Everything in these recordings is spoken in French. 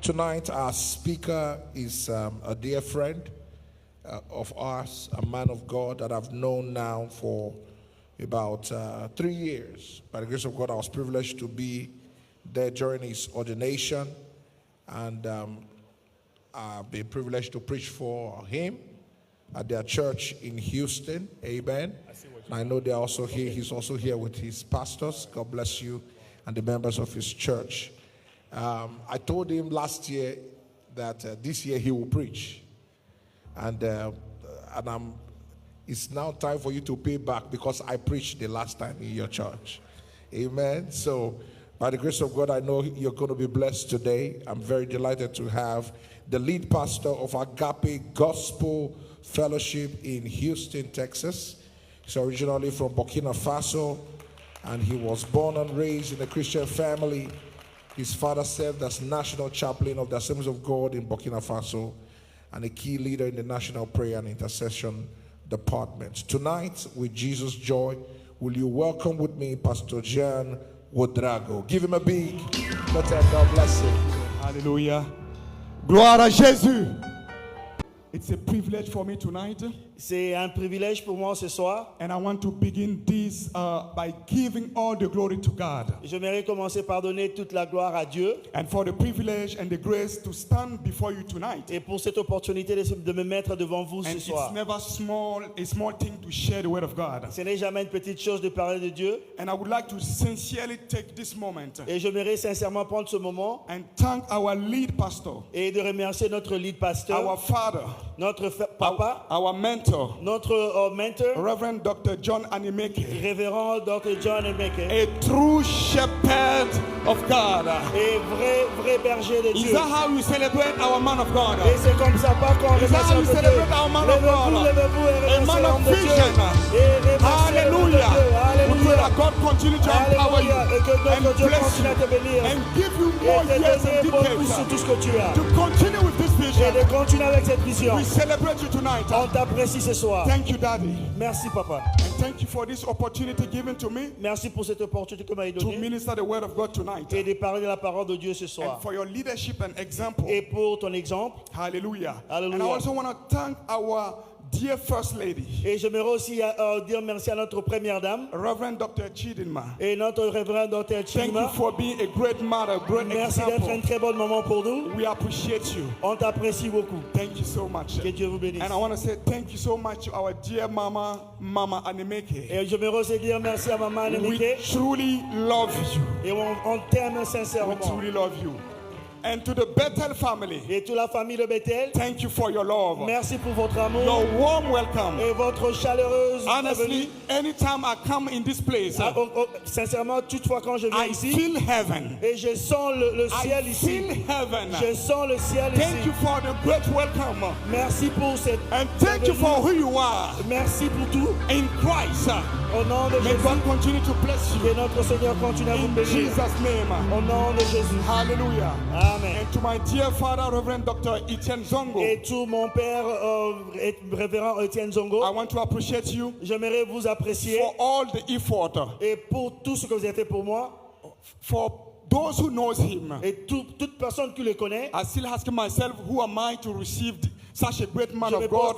Tonight, our speaker is a dear friend of ours, a man of God that I've known now for about 3 years. By the grace of God, I was privileged to be there during his ordination, and I've been privileged to preach for him at their church in Houston. Amen. I know they're also here. He's also here with his pastors. God bless you and the members of his church. I told him last year that this year he will preach, and it's now time for you to pay back because I preached the last time in your church. Amen. So by the grace of God, I know you're going to be blessed today. I'm very delighted to have the lead pastor of Agape Gospel Fellowship in Houston, Texas. He's originally from Burkina Faso, and he was born and raised in a Christian family. His father served as national chaplain of the Assemblies of God in Burkina Faso and a key leader in the National Prayer and Intercession Department. Tonight, with Jesus' joy, will you welcome with me Pastor Jean Ouedraogo? Give him a big let's have God bless him. Hallelujah. Gloire à Jésus. It's a privilege for me tonight. C'est un privilège pour moi ce soir. And I want to begin this by giving all the glory to God. J'aimerais commencer par donner toute la gloire à Dieu. And for the privilege and the grace to stand before you tonight. Et pour cette opportunité de me mettre devant vous ce soir. It's never a small thing to share the word of God. Ce n'est jamais une petite chose de parler de Dieu. And I would like to sincerely take this moment. Et j'aimerais sincèrement prendre ce moment. And thank our lead pastor. Et de remercier notre lead pasteur. Our father. Notre papa. Our mentor. Notre mentor. Reverend Dr. John Animeke. Révérend Dr. John Animeke. A true shepherd of God. Et vrai berger de Dieu. Is that how you celebrate our man of God? Et c'est comme ça pas qu'on remercie Dieu. Levez-vous et A man of vision. Hallelujah. We pray that God continue to empower you and bless you and give you more years and decades to continue with this vision. Et de continuer avec cette vision. We celebrate you tonight. On t'apprécie ce soir. Thank you, Daddy. Merci, Papa. And thank you for this opportunity given to me. Merci pour cette opportunité que m'avez donnée. To minister the word of God tonight. Et de parler de la parole de Dieu ce soir. And for your leadership and example. Et pour ton exemple. Hallelujah. Hallelujah. And I also want to thank our dear First Lady. Et j'aimerais aussi dire merci à notre première dame. Reverend Dr. Chidinma. Et notre révérend Dr. Chidinma. Thank you for being a great mother, great merci example. d'être un très bon moment pour nous. We appreciate you. On t'apprécie beaucoup. Thank you so much. Que Dieu vous bénisse. And I want to say thank you so much to our dear Mama Animeke. Et j'aimerais aussi dire merci à Maman Animeke. We truly love you. Et on t'aime sincèrement. We truly love you. And to the Bethel family, et toute la famille de Bethel, thank you for your love. Merci pour votre amour. Your warm welcome. Et votre chaleureuse Honestly, anytime I come in this place, sincèrement, toutefois quand je viens ici, feel heaven. Et je sens le ciel ici. Feel heaven. Je sens le ciel ici. Thank you for the great welcome. Merci pour cette. And thank you for who you are. Merci pour tout. In Christ. Au nom de May Jésus. God continue to bless you. Que notre Seigneur continue à vous bénir. In Jesus' name. Au nom de Jésus. Hallelujah. Amen. And to my dear father, Reverend Dr. Etienne Zongo. Et tout mon père, révérend Etienne Zongo. I want to appreciate you. J'aimerais vous apprécier. For all the effort. Et pour tout ce que vous avez fait pour moi. For those who knows him. Et toute personne qui le connaît. I still ask myself, who am I to receive such a great man of God,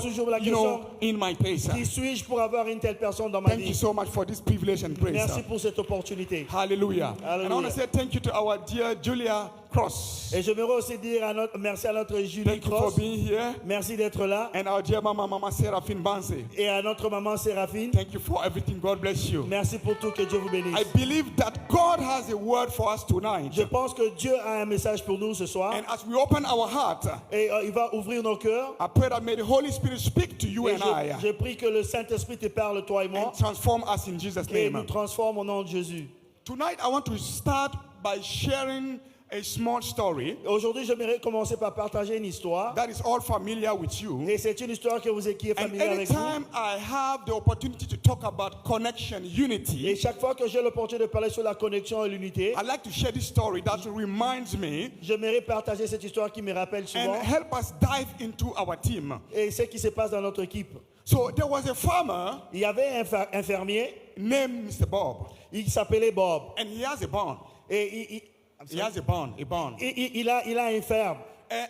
in my place? Qui suis-je pour avoir une telle personne dans ma vie? Thank you so much for this privilege and grace. Merci pour cette opportunité. Hallelujah. Hallelujah. And I want to say thank you to our dear Julia Cross. Et j'aimerais aussi dire merci à notre Julie Thank Cross. You for being here. Merci d'être là. And our dear Mama Seraphine Banse. Et à notre maman Séraphine. Thank you for everything. God bless you. Merci pour tout, que Dieu vous bénisse. I believe that God has a word for us tonight. Je pense que Dieu a un message pour nous ce soir. And as we open our heart, et il va ouvrir nos cœurs. I pray that may the Holy Spirit speak to you and I. Je prie que le Saint-Esprit te parle, toi et moi. And transform us in Jesus' name. Et nous transforme au nom de Jésus. Tonight I want to start by sharing a small story. Aujourd'hui, j'aimerais commencer par partager une histoire. That is all familiar with you. Et c'est une histoire qui est familière avec vous. And anytime I have the opportunity to talk about connection, unity. Et chaque fois que j'ai l'opportunité de parler sur la connexion et l'unité, I like to share this story that reminds me. J'aimerais partager cette histoire qui me rappelle souvent. And help us dive into our team. Et ce qui se passe dans notre équipe. So there was a farmer. Il y avait un fermier. Named Mr. Bob. Il s'appelait Bob. And he has a barn. Et He has a barn, a barn. Il a une ferme.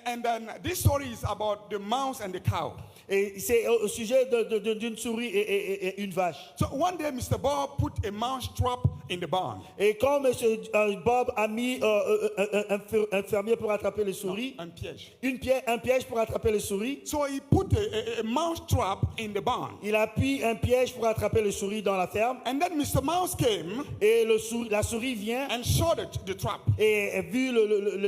And then this story is about the mouse and the cow. Et c'est au sujet d'une souris et une vache. So one day, Mr. Bob put a mouse trap in the barn. Et quand M. Bob a mis un fermier pour attraper les souris, Un piège. un piège pour attraper les souris, So he put a mouse trap in the barn. il a mis un piège pour attraper les souris dans la ferme. And then Mr. Mouse came Et la souris vient and saw the trap. et vu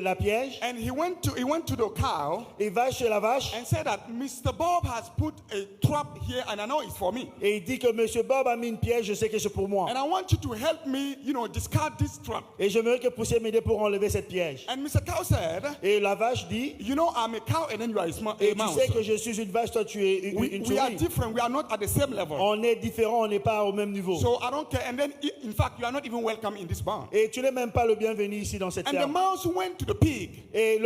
la piège. And he went to the cow Il va chez la vache and said that Mr. Bob has put a trap here and I know it's for me. et il dit que M. Bob a mis une piège, je sais que c'est pour moi. And I want you to help me, discard this trap. Et j'aimerais que vous puissiez m'aider pour enlever cette piège. And Mr. Cow said, Et la vache dit, I'm a cow and then you are et a tu mouse. sais que je suis une vache, toi tu es une We are souris. different. We are not at the same level. On est différents, on n'est pas au même niveau. So I don't care. And then, in fact, you are not even welcome in this barn. Et tu n'es même pas le bienvenu ici dans cette And the ferme. mouse went to the pig Et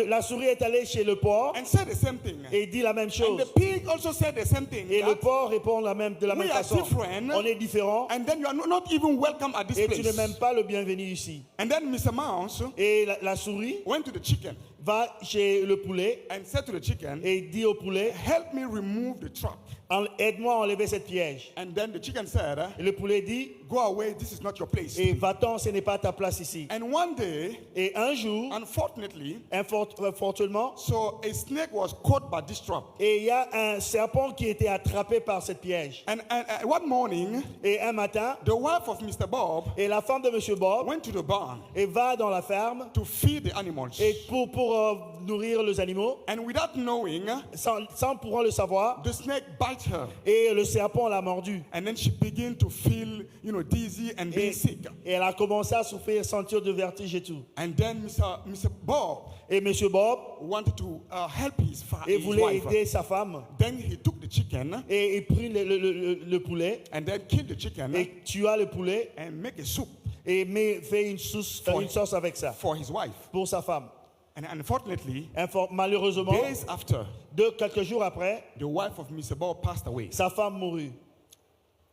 la souris est allée chez le porc and said the same thing. et dit la même And chose. the pig also said the same thing. Et le that- porc répond de la même We are façon. different. On est différents And then you are not even welcome at this et tu n'es place. même pas le bienvenu ici. And then Mr. Mouse Et la souris went to the chicken va chez le poulet and said to the chicken, et dit au poulet, help me remove the trap. aide-moi à enlever cette piège. And then the chicken said, Et le poulet dit, go away, this is not your place. et va-t'en, ce n'est pas ta place ici. And one day, Et un jour, unfortunately, fortuitement, so a snake was caught by this trap. et il y a un serpent qui était attrapé par cette piège. And one morning, Et un matin, the wife of Mr. Bob et la femme de M. Bob went to the barn et va dans la ferme to feed the animals. et pour nourrir les animaux, And without knowing, sans pouvoir le savoir, the snake bite her. et le serpent l'a mordu. And then she began to feel, dizzy and being sick. Et elle a commencé à souffrir, sentir de vertige et tout. And then Mr. Bob Et M. Bob wanted to help his voulait wife. aider sa femme. Then he took the chicken Et il prit le poulet and then killed the chicken et tua le poulet and make a soup et fait une sauce avec ça for his wife. pour sa femme. And unfortunately, Malheureusement, days after, quelques jours après, the wife of Mr. Bob passed away. sa femme mourut.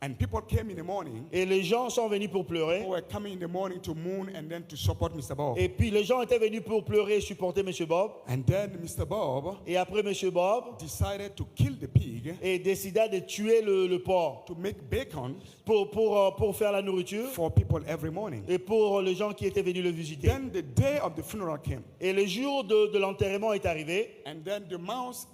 And people came in the morning, Et les gens sont venus pour pleurer. who were coming in the morning to mourn and then to support Mr. Bob. Et puis les gens étaient venus pour pleurer et supporter M. Bob. And then Mr. Bob Et après M. Bob decided to kill the pig et décida de tuer le porc to make bacon pour faire la nourriture for people every morning. et pour les gens qui étaient venus le visiter. Then the day of the funeral came, Et le jour de l'enterrement est arrivé and then the mouse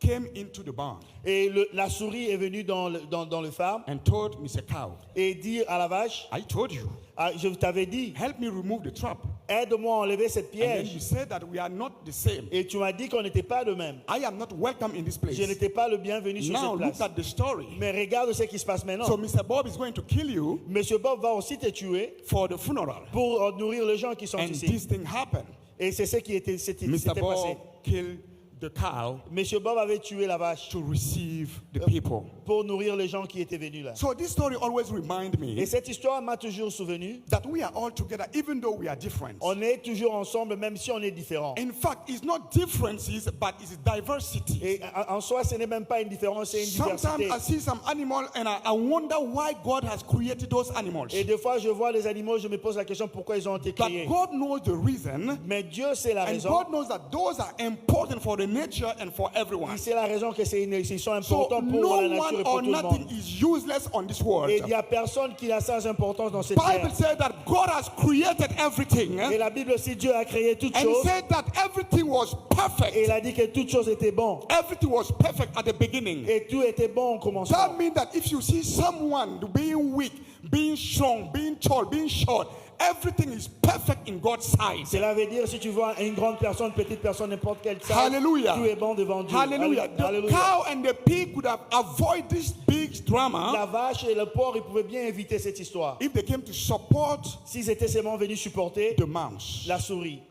came into the barn et la souris est venue dans le farm and told Mr. Cow, et dit à la vache, I told you, je t'avais dit, help me remove the trap. aide-moi à enlever cette And then piège. you said that we are not the same. Et tu m'as dit qu'on n'était pas de même. I am not welcome in this place. Je n'étais pas le bienvenu sur Now cette look place. at the story. Mais regarde ce qui se passe maintenant. So Mr. Bob is going to kill you Monsieur Bob va aussi te tuer for the funeral. pour nourrir les gens qui sont And ici. this thing happened. Et c'est ce qui s'était Mr. passé. Bob killed the cow Monsieur Bob avait tué la vache to receive the people. pour nourrir les gens qui étaient venus là. So this story always reminds Et me cette histoire m'a toujours souvenu. that we are all together even though we are different. On est toujours ensemble même si on est différents. In fact, it's not differences, but it's diversity. Et en soi, ce n'est même pas une différence, c'est une diversité. Sometimes I see some animal and I wonder why God has created those animals. Et des fois, je vois les animaux, je me pose la question pourquoi ils ont été But créés. God knows the reason, Mais Dieu sait la and raison. God knows that those are important for the nature and for everyone. Il sait la raison que ils sont So importants pour no la nature one et pour or tout le nothing monde. is useless on this world. Et il n'y a personne qui a sans importance dans cette Bible terre. says that God has created everything, Et la Bible aussi, Dieu a créé toutes and choses. said that everything was Et perfect. il a dit que toutes choses étaient bonnes. Everything was perfect at the beginning. Et tout était bon au commencement. That means that if you see someone being weak, being strong, being tall, being short, everything is perfect in God's sight. Cela veut dire si tu vois une grande personne, petite personne, n'importe quelle taille, Hallelujah. tout est bon devant Dieu. Hallelujah. The Alléluia. cow and the pig could have avoided this big drama La vache et le porc, ils pouvaient bien éviter cette histoire. if they came to support S'ils étaient seulement venus supporter the mouse. la souris.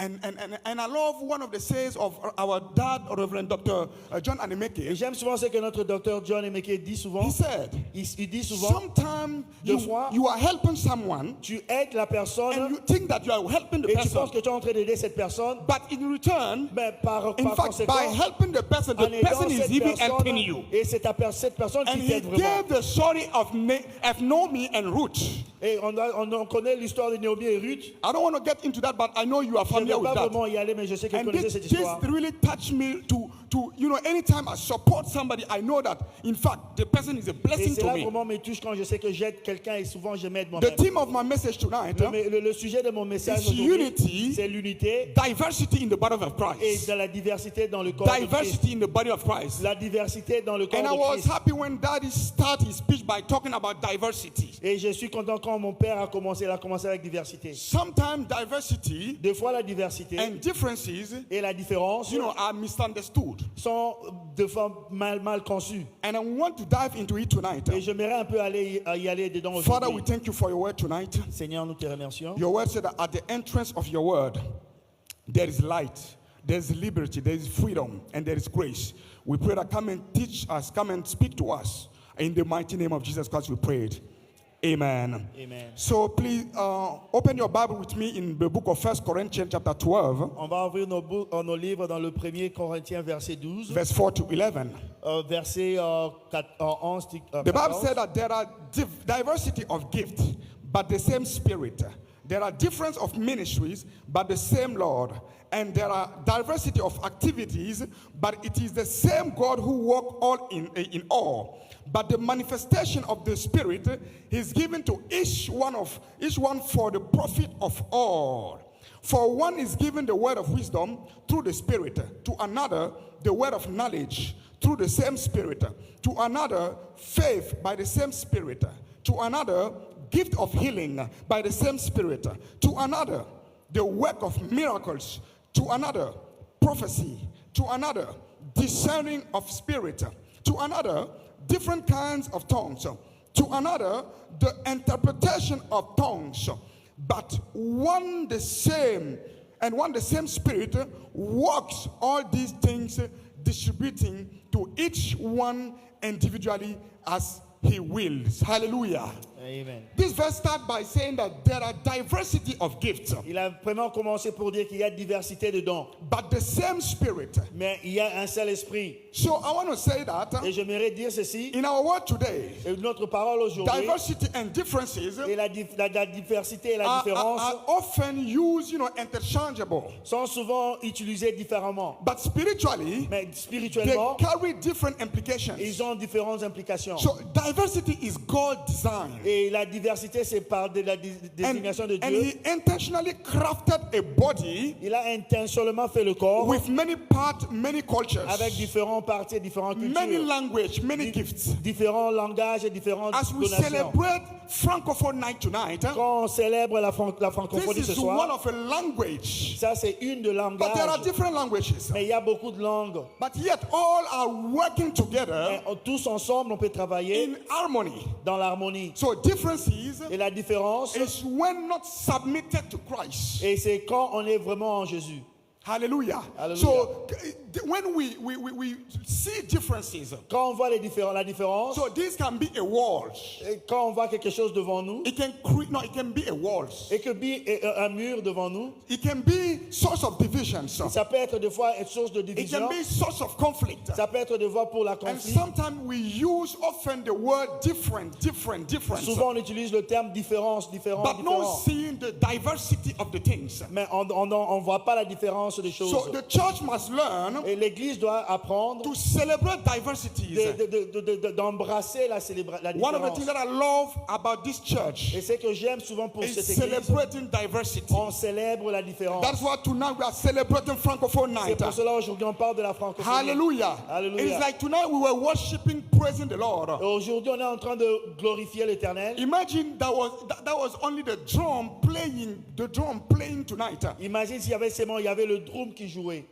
And I love one of the sayings of our dad, Reverend Dr. John Et Anemeke. j'aime souvent ce que notre docteur John Emeke dit souvent. He said, Il dit souvent, sometimes Deux fois, you are helping someone tu aides la and personne you think that you are helping the et tu person. penses que tu es en train d'aider cette personne. But in return, Mais par in fact, conséquent, by helping the person en aidant is cette even helping personne, you. et c'est cette personne And qui he t'aide vraiment. gave the story of Naomi and Ruth. Et on connaît l'histoire de Naomi et Ruth. I don't want to get into that, but I know you are Je ne familiar vais with pas that. vraiment y aller, mais je sais que vous And connaissez this cette histoire. really touched me to anytime I support somebody, I know that in fact the person is a Et blessing to cela me. vraiment me touche quand je sais que j'aide quelqu'un et souvent je m'aide The moi-même. theme of my message tonight Le sujet de mon message is aujourd'hui, unity, c'est l'unité diversity in the body of et Christ. de la diversité dans le corps de Christ. Diversity in the body of Christ. La diversité dans le corps And I de was Christ. happy when Daddy started his speech by talking about diversity. Et je suis content quand mon père a commencé avec diversité. Sometimes diversity Des fois, la diversité and differences, et la différence are misunderstood. sont de fois mal conçues. And I want to dive into it tonight. Et j'aimerais un peu y aller dedans Father, we aujourd'hui. thank you for your word tonight. Seigneur, nous te remercions. Your word said that at the entrance of your word, there is light, there is liberty, there is freedom, and there is grace. We pray that come and teach us, come and speak to us. In the mighty name of Jesus Christ, we prayed. Amen. Amen. So please open your Bible with me in the book of 1 Corinthians chapter 12, On va ouvrir nos livres dans le 1er Corinthiens verset 12, verse 4 to 11. verset 11. The Bible said that there are diversity of gifts, but the same Spirit. There are difference of ministries, but the same Lord. And there are diversity of activities, but it is the same God who works all in all. But the manifestation of the Spirit is given to each one for the profit of all. For one is given the word of wisdom through the Spirit, to another the word of knowledge through the same Spirit, to another faith by the same Spirit, to another gift of healing by the same Spirit, to another the work of miracles, to another prophecy, to another discerning of spirit, to another different kinds of tongues, to another the interpretation of tongues. But one the same Spirit works all these things, distributing to each one individually as he wills. Hallelujah. Amen. This verse starts by saying that there are diversity of gifts, Il a vraiment commencé pour dire qu'il y a diversité de dons, but the same Spirit. mais il y a un seul esprit. So I want to say that Et j'aimerais dire ceci, in our world today, et notre parole aujourd'hui, diversity and differences et la diversité et la are différence often used, interchangeable. sont souvent utilisées différemment. But spiritually, Mais they spirituellement, carry different implications. ils ont différentes implications. So diversity is God designed. Et la diversité, c'est par de la désignation de And Dieu. he intentionally crafted a body Il a intentionnellement fait le corps with many parts, many cultures, avec différents parties, différentes many cultures, language, many gifts. différents langages et différentes As we donations. celebrate Francophone night tonight, Quand on célèbre la francophonie this ce is one soir, of a language. ça c'est une de But there are langages, different languages. mais il y a beaucoup de langues. But yet all are working together Et tous ensemble, on peut travailler in harmony. dans l'harmonie. So differences Et la différence, is when not submitted to Christ. et c'est quand on est vraiment en Jésus. Hallelujah. Hallelujah. So when we see differences, Quand on voit la différence, so this can be a wall. et quand on voit quelque chose devant nous, It can be a wall. et que un mur devant nous, It can be source of divisions. ça peut être des fois une source de It can division, be source of conflict. ça peut être des fois pour la And conflit. sometimes we use often the word different. Souvent on utilise le terme différence, différent, But not différent. seeing the diversity of the things. Mais on ne voit pas la différence des choses. So the church must learn Et l'Église doit apprendre to celebrate diversities. d'embrasser la One of the things différence. that I love about this church Et c'est que j'aime souvent pour is cette Église, celebrating diversity. on célèbre la différence. That's why tonight we are celebrating Francophone C'est night. pour cela aujourd'hui on parle de la francophonie. Hallelujah. Hallelujah. It's like tonight we were worshiping, praising the Lord. Et aujourd'hui on est en train de glorifier l'Éternel. Imagine that was only the drum playing tonight. Imagine s'il y avait seulement le drum qui jouait.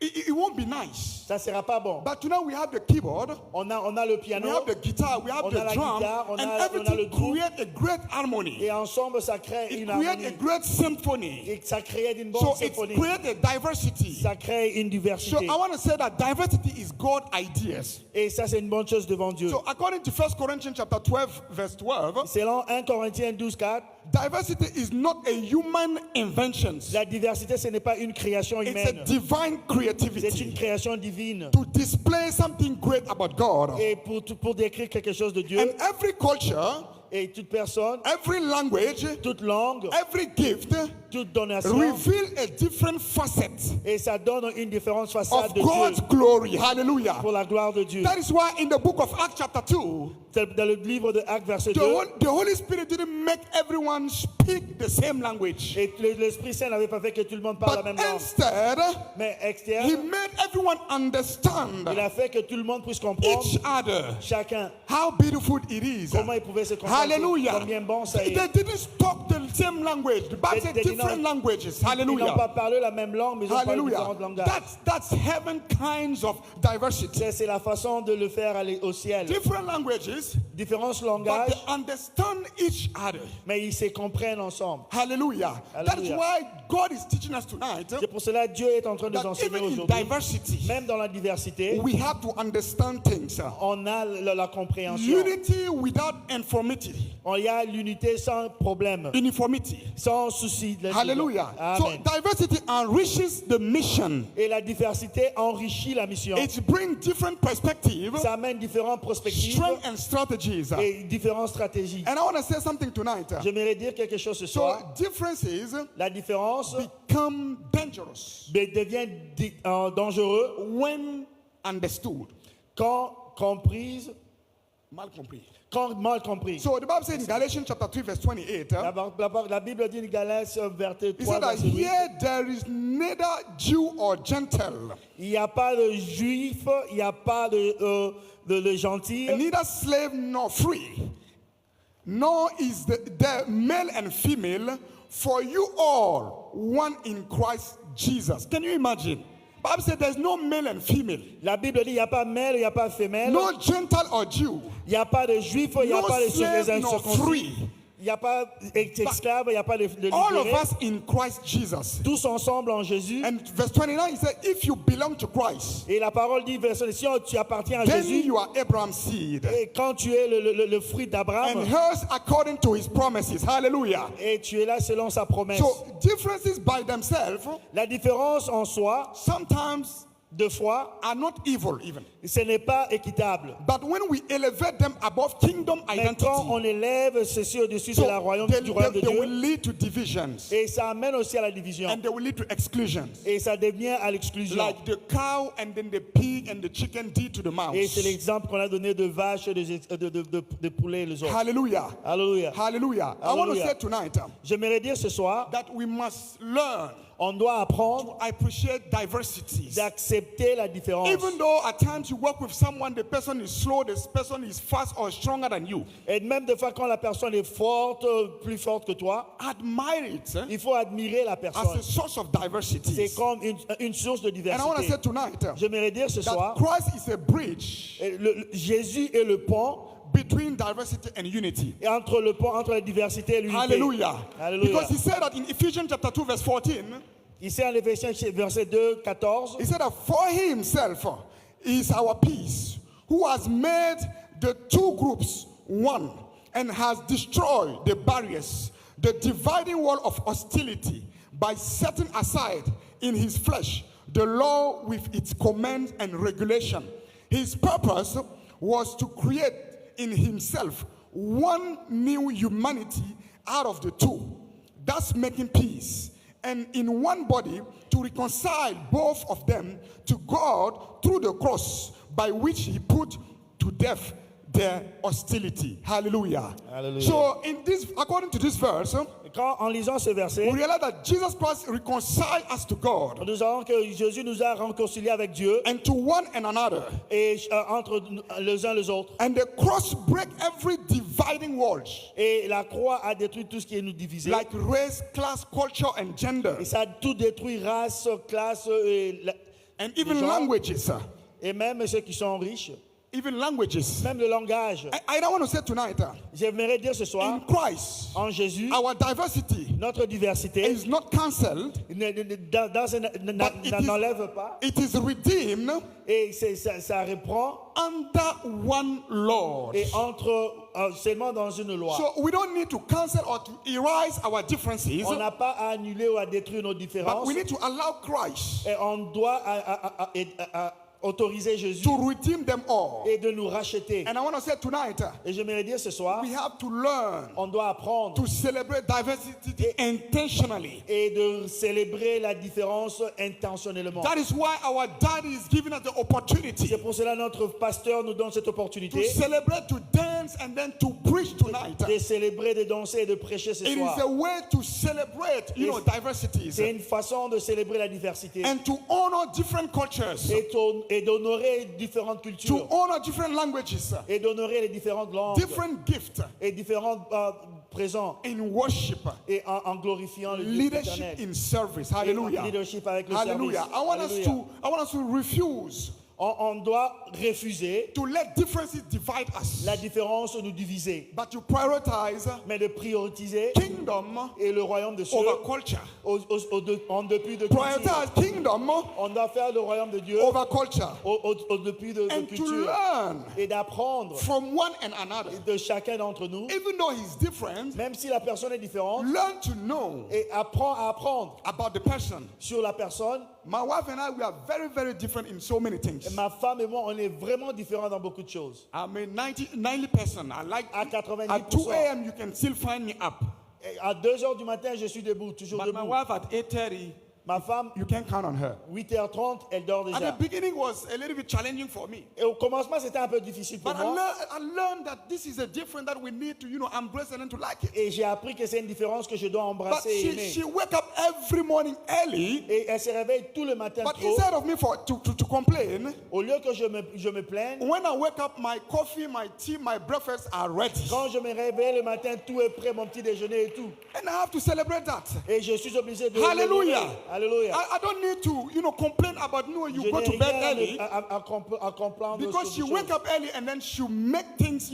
it won't be nice. Ça sera pas bon. But tonight we have the keyboard, On a le we piano, have the guitar, we have on the a la drum, guitare, on and a le everything drum. create a great harmony. et ensemble ça crée It une create a harmonie. great symphony. Et ça crée une bonne So it symphonie. creates a diversity. Ça crée une So diversité. I want to say that diversity is God's ideas. Et ça, c'est une bonne chose devant Dieu. So according to 1 Corinthians chapter 12, verse 12, Selon 1 Corinthiens 12:4, diversity is not a human invention. la diversité, ce n'est pas une création It's a humaine. divine C'est une creativity création divine. to display something great about God. Et pour décrire quelque chose de Dieu, And every culture, et toute personne, every language, toute langue, every gift toute donation, reveal a different facet et ça donne une différente façade of de God's Dieu glory. Hallelujah. pour la gloire de Dieu. That is why in the book of Acts chapter 2, Dans le livre de Actes, verset 2, the Holy Spirit didn't make everyone speak the same language. et l'Esprit Saint n'avait pas fait que tout le monde parle la But même langue. instead, Mais he externe, made everyone understand il a fait que tout le monde puisse comprendre each other chacun how beautiful it is. comment il pouvait se comprendre. Hallelujah. Combien bon ça They est. didn't talk the same language. The Bible said They did different not- languages. Ils n'ont Hallelujah. pas parlé la même langue, mais ils ont parlé Hallelujah. différentes langages. That's heaven kinds of diversity. C'est la façon de le faire aller au ciel. Different languages, Différents but langages, they understand each other. mais ils se comprennent ensemble. Hallelujah. That is Hallelujah. why God is teaching us tonight C'est pour cela que Dieu est en train de nous that enseigner even in aujourd'hui. diversity, Même dans la diversité, we have to understand things. on a la compréhension. Unity without uniformity. Il y a l'unité sans problème, Uniformity. sans souci. Hallelujah. So Amen. diversity enriches the mission. Et la diversité enrichit la mission. It brings different perspectives, Ça amène différentes perspectives strength and strategies. et différentes stratégies. And I want to say something tonight. J'aimerais dire quelque chose ce So soir. differences La différence become dangerous devient dangereux when understood. quand comprise, Mal compris. quand mal comprise. So the Bible says in Galatians chapter 3 verse 28, La Bible dit dans Galates verset he 3, said that verset 8, here there is neither Jew or Gentile, il n'y a pas de juif, il n'y a pas de gentil, and neither slave nor free, nor is the male and female, for you all one in Christ Jesus. Can you imagine? Bible said there's no male and female, La Bible dit il n'y a pas mâle, il n'y a pas femelle, no Gentile or Jew, il n'y a pas de juif, il n'y a no pas de slave nor circoncis, free. il n'y a pas d'esclave, il n'y a pas de All of libéré. us in Christ Jesus. Tous ensemble en Jésus. And verse 29, he said, if you belong to Christ, Et la parole dit, verset, si tu appartiens à then Jésus, you are Abraham's seed, et quand tu es le fruit and d'Abraham, heirs according to his promises. Hallelujah. et tu es là selon sa promesse. So differences by themselves La différence en soi, sometimes deux fois, are not evil even. ce n'est pas équitable. But when we elevate them above kingdom Mais identity, quand on élève ceci au-dessus so de la royaume, they, du royaume de they will Dieu, lead to divisions, et ça amène aussi à la division, and they will lead to exclusions. et ça devient à l'exclusion. Like the cow and then the pig and the chicken did to the mouse. Et c'est l'exemple qu'on a donné de vaches, de poulets et les autres. Hallelujah. Alléluia. Hallelujah. I want to Hallelujah. say tonight J'aimerais dire ce soir, that we must learn on doit apprendre to appreciate diversities. d'accepter la différence. Even though at times you work with someone, the person is slow, this person is fast or stronger than you. Et même des fois quand la personne est forte, plus forte que toi, Admire it il faut admirer la as a personne. source of diversity. C'est comme une source de And I want to say diversité. tonight J'aimerais dire ce that soir, Christ is a bridge Jésus est le pont between diversity and unity. et entre le pont entre la diversité et l'unité. Hallelujah. Alléluia. Because he said that in Ephesians chapter 2 verse 14, Ici en Éphésiens verset 2, 14, he said that for he himself is our peace, who has made the two groups one and has destroyed the barriers, the dividing wall of hostility, by setting aside in his flesh the law with its commands and regulation. His purpose was to create in himself one new humanity out of the two, thus making peace, and in one body to reconcile both of them to God through the cross, by which he put to death their hostility. Hallelujah. Hallelujah. So in this, according to this verse, en lisant ce verset, we realize that Jesus Christ reconciled us to God nous avons que Jésus nous a réconciliés avec Dieu and to one and another. et entre les uns les autres. And the cross break every dividing walls, Et la croix a détruit tout ce qui nous divisait. like race, class, culture, and gender. Et ça a tout détruit, race, classe, et And even gens. languages. Et même ceux qui sont riches, Even languages. même le langage. I don't want to say tonight, J'aimerais dire ce in soir, Christ, en Jésus, our diversity notre diversité is not cancelled. n'enlève pas It is redeemed et ça reprend under one Lord. et entre seulement dans une loi. So we don't need to cancel or to erase our differences, On n'a pas à annuler ou à détruire nos but différences. we need to allow Christ Et on doit autoriser Jésus to redeem them all. et de nous racheter. And I want to say tonight, Et j'aimerais dire ce soir, we have to learn on doit apprendre to celebrate diversity intentionally. et de célébrer la différence intentionnellement. That is why our daddy is giving us the opportunity C'est pour cela que notre pasteur nous donne cette to opportunité celebrate, to dance, and then to preach tonight. de célébrer, de danser et de prêcher ce It soir. is a way to celebrate, diversities C'est une façon de célébrer la diversité and to honor different cultures, et d'honorer différentes to cultures honor different languages, et d'honorer les différentes langues different gifts et différents présents in worship, et en glorifiant le Dieu leadership éternel. in service. Et en Hallelujah. leadership avec le Hallelujah. service. I want Alléluia. us to refuse On doit refuser to let differences divide us, la différence nous diviser, but to prioritize mais de prioriser kingdom et le royaume de ceux over culture. en depuis de culture. Prioritize kingdom On doit faire le royaume de Dieu over culture, au depuis de and to culture learn et d'apprendre from one and another. de chacun d'entre nous, Even though he's different, même si la personne est différente, learn to know et apprend à apprendre about the person. sur la personne. My wife and I, we are very, very different in so many things. Ma femme et moi, on est vraiment différents dans beaucoup de choses. I'm a 90%. I like À 90%. at 2 a.m. you can still find me up. Et à 2 heures du matin, je suis debout, toujours But my debout. wife at 8:30, Ma femme, you can't count on her. 8h30, elle dort At déjà. the beginning was a little bit challenging for me. Et au commencement, c'était un peu difficile pour But moi. I learned that this is a difference that we need to, embrace and then to like it. Et j'ai appris que c'est une différence que je dois But embrasser et aimer. she wake up every morning early. Et elle se réveille tout le matin But tôt. instead of me to complain, Au lieu que je me plaigne, when I wake up, my coffee, my tea, my breakfast are ready. quand je me réveille le matin, tout est prêt, mon petit déjeuner et tout. And I have to celebrate that. Et je suis obligé de... Hallelujah. Alléluia. I don't need to, complain about you Je go n'ai to bed rien early à comprendre because she sur des wake choses. up early and then she make things,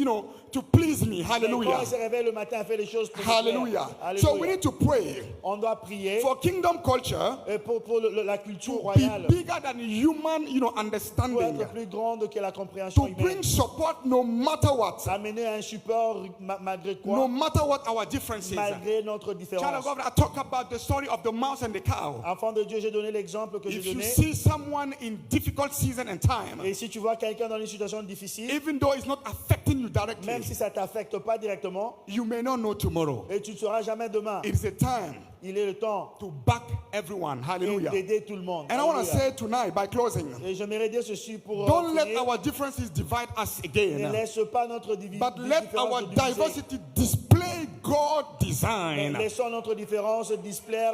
to please me. Mais Hallelujah. quand elle se réveille le matin, elle fait les choses pour me plaire. Hallelujah. Alléluia. So we need to pray On doit prier for kingdom culture et pour la culture to royale be bigger than human, pour understanding. être plus grande que la compréhension To humaine. bring support no matter what. Amener un support malgré quoi, No matter what our differences. malgré notre Child of différence. God, I talk about the story of the mouse and the cow. Enfant de Dieu, j'ai donné l'exemple que j'ai If you donné. see someone in difficult season and time, Et si tu vois quelqu'un dans une situation difficile, even though it's not affecting you directly, même si ça ne t'affecte pas directement, you may not know tomorrow. et tu ne sauras jamais demain, It is a time il est le temps to back everyone. Hallelujah. d'aider tout le monde. And I want to Alléluia. say tonight by closing, Et j'aimerais dire ceci pour don't let finir. our differences divide us Ne again, laisse pas notre but let our différence nous diviser. diversity display God Mais design. laissons notre différence displaire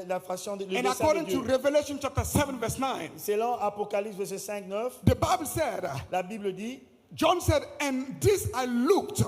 la façon de le And dessein de according to Dieu. Revelation chapter 7 verse 9, Selon Apocalypse verset 5, 9, the Bible said, la Bible dit, John said, and this I looked,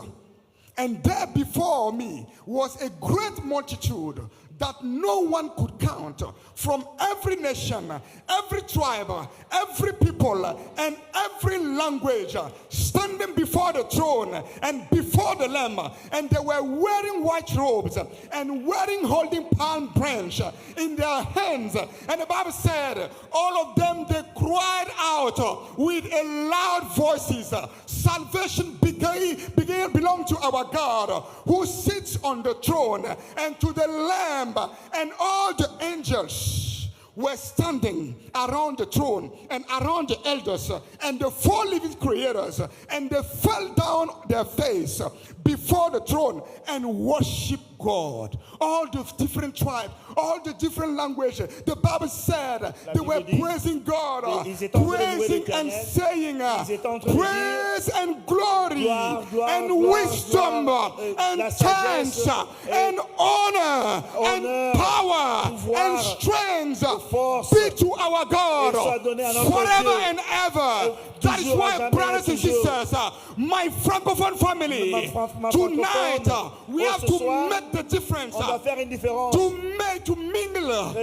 and there before me was a great multitude that no one could count, from every nation, every tribe, every people, and every language, standing before the throne and before the Lamb. And they were wearing white robes and holding palm branch in their hands. And the Bible said, all of them, they cried out with a loud voices, salvation belong to our God who sits on the throne and to the Lamb. And all the angels were standing around the throne and around the elders and the 4 living creators, and they fell down their face before the throne and worship God. All the different tribes, all the different languages. The Bible said they were praising God, praising and saying, praise and glory and wisdom and thanks and honor and power and strength be to our God forever and ever. That is why, brothers and sisters, my Francophone family, tonight we have to make make the difference. On va faire une différence. To mingle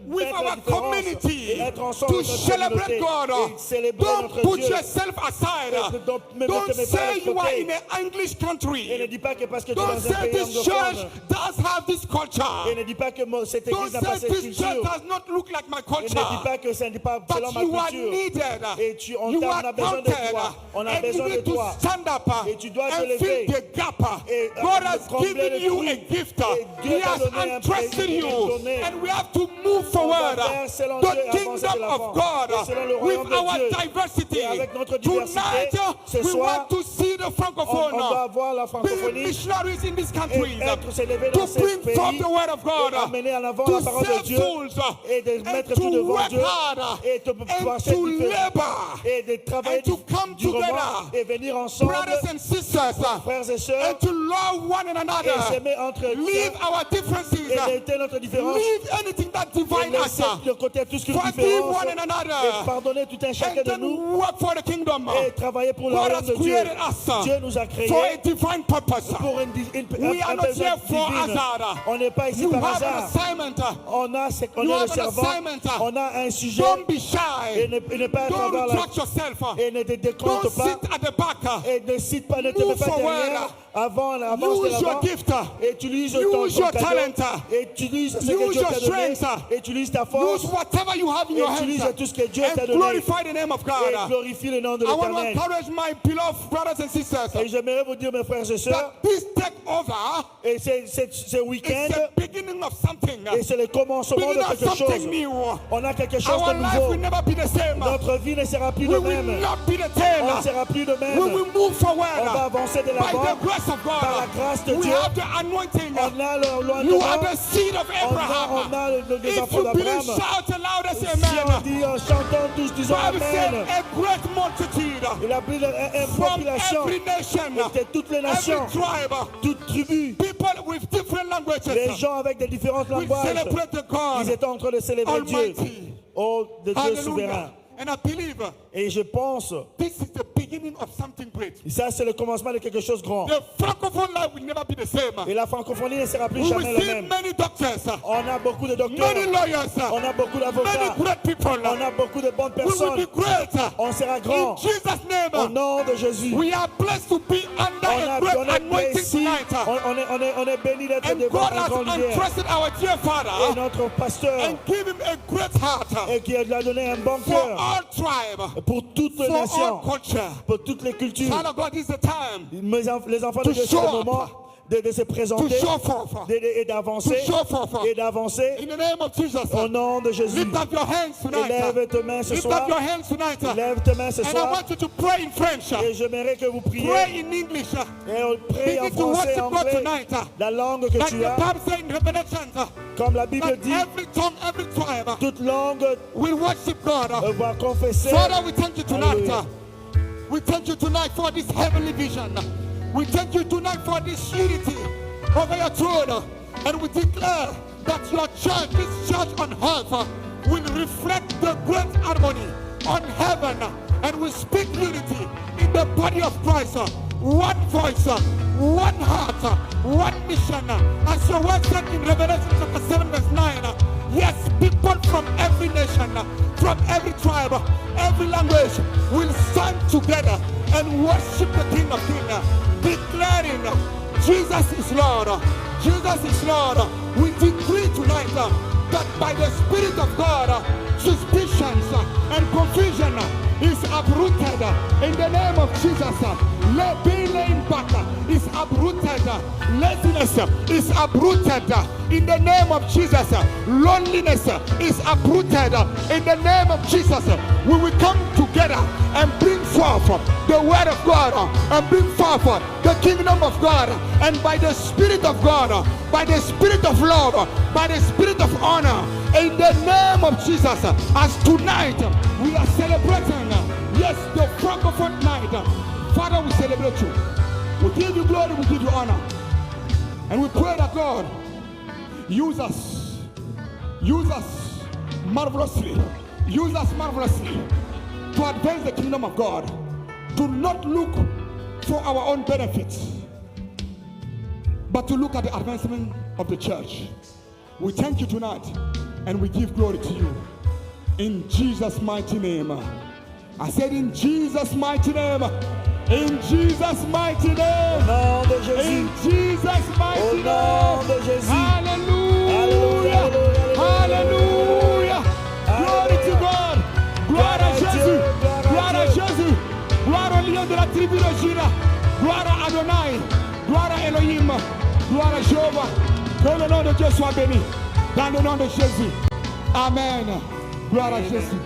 with our community, to to celebrate God. Don't put yourself aside. Don't say you are in an English country. Don't say this church does have this culture. Don't say this church does not look like my culture. But you are needed. You are counted. And you need to stand up and fill the gap. God has given you a gift. He has entrusted you. And we have to move forward the kingdom of God with our diversity. Tonight, we want to see the Francophone being missionaries in this country, to bring forth the word of God, to save souls, and to work hard, and to labor, and to come together, brothers and sisters, and to love one another, leave our differences, leave anything that divides us, forgive one another, and then work for the kingdom. God has created us for a divine purpose. We are not here for hazard. You have an assignment. You have an assignment. Don't be shy. Don't retract yourself. Don't sit at the back. Move forward. Use your gift. Use your talent. Use your strength. Use whatever you have in your hands and glorify the name of God. I want to encourage my beloved brothers and sisters that this takeover is the beginning of something. Beginning of something new. Our life will never be the same. We will not be the same. We will move forward by the grace of God. We have the anointing. You are the seed of Abraham. If you believe, shout the loudest amen. Bible said a great multitude from every nation, every tribe, people with different languages. Les gens avec des différentes langages, ils étaient en train de célébrer Dieu, oh, de Dieu souverain. And I believe, et je pense, this is the beginning of something great. Ça c'est le commencement de quelque chose de grand. The francophone life will never be the same. Et la francophonie ne sera plus jamais la même. Many doctors, on a beaucoup de docteurs, many lawyers, on a beaucoup d'avocats, many great people, on a beaucoup de bonnes personnes. We will be great. On sera grand. In Jesus' name, au nom de Jésus. We are blessed to be under a great anointing tonight. On est béni d'être devant un grand leader. And God has entrusted our dear Father, et notre pasteur, and give him a great heart, et qui a donné un bon cœur pour toutes les nations, pour toutes les cultures. Les enfants de Dieu, c'est le moment de se présenter et d'avancer au nom de Jésus. Lève tes mains ce soir. Lève tes mains ce soir. Et j'aimerais que vous priez. Et on prie en français et en anglais, la langue que tu as. Comme la Bible dit, toute langue va confesser. Father, we thank you tonight. We thank you tonight for this heavenly vision. We thank you tonight for this unity over your throne. And we declare that your church, this church on earth, will reflect the great harmony on heaven. And we speak unity in the body of Christ. One voice, one heart, one mission. As your word said in Revelation chapter 7 verse 9, yes, people from every nation, from every tribe, every language will stand together and worship the King of Kings, declaring Jesus is Lord. Jesus is Lord. We decree tonight that by the Spirit of God, suspicions and confusion is uprooted in the name of Jesus. Being laying back is uprooted. Laziness is uprooted in the name of Jesus. Loneliness is uprooted in the name of Jesus. We will come together and bring forth the word of God and bring forth the kingdom of God, and by the Spirit of God, by the Spirit of love, by the Spirit of honor, in the name of Jesus. As tonight we are celebrating, yes, the Francophone night. Father, we celebrate you. We give you glory, we give you honor. And we pray that God use us marvelously to advance the kingdom of God. Do not look for our own benefits, but to look at the advancement of the church. We thank you tonight and we give glory to you. In Jesus' mighty name. I said in Jesus' mighty name. In Jesus' mighty name. Au nom de Jésus. In Jesus' mighty name. Au nom de Jésus. Hallelujah. Hallelujah. Glory to God. Gloire à Jésus. Gloire à Jésus. Gloire au lion de la tribu de Juda. Gloire à Adonai. Gloire à Elohim. Gloire à Jéhovah. Que le nom de Dieu soit béni. Dans le nom de Jésus. Amen. Gloire à Jésus.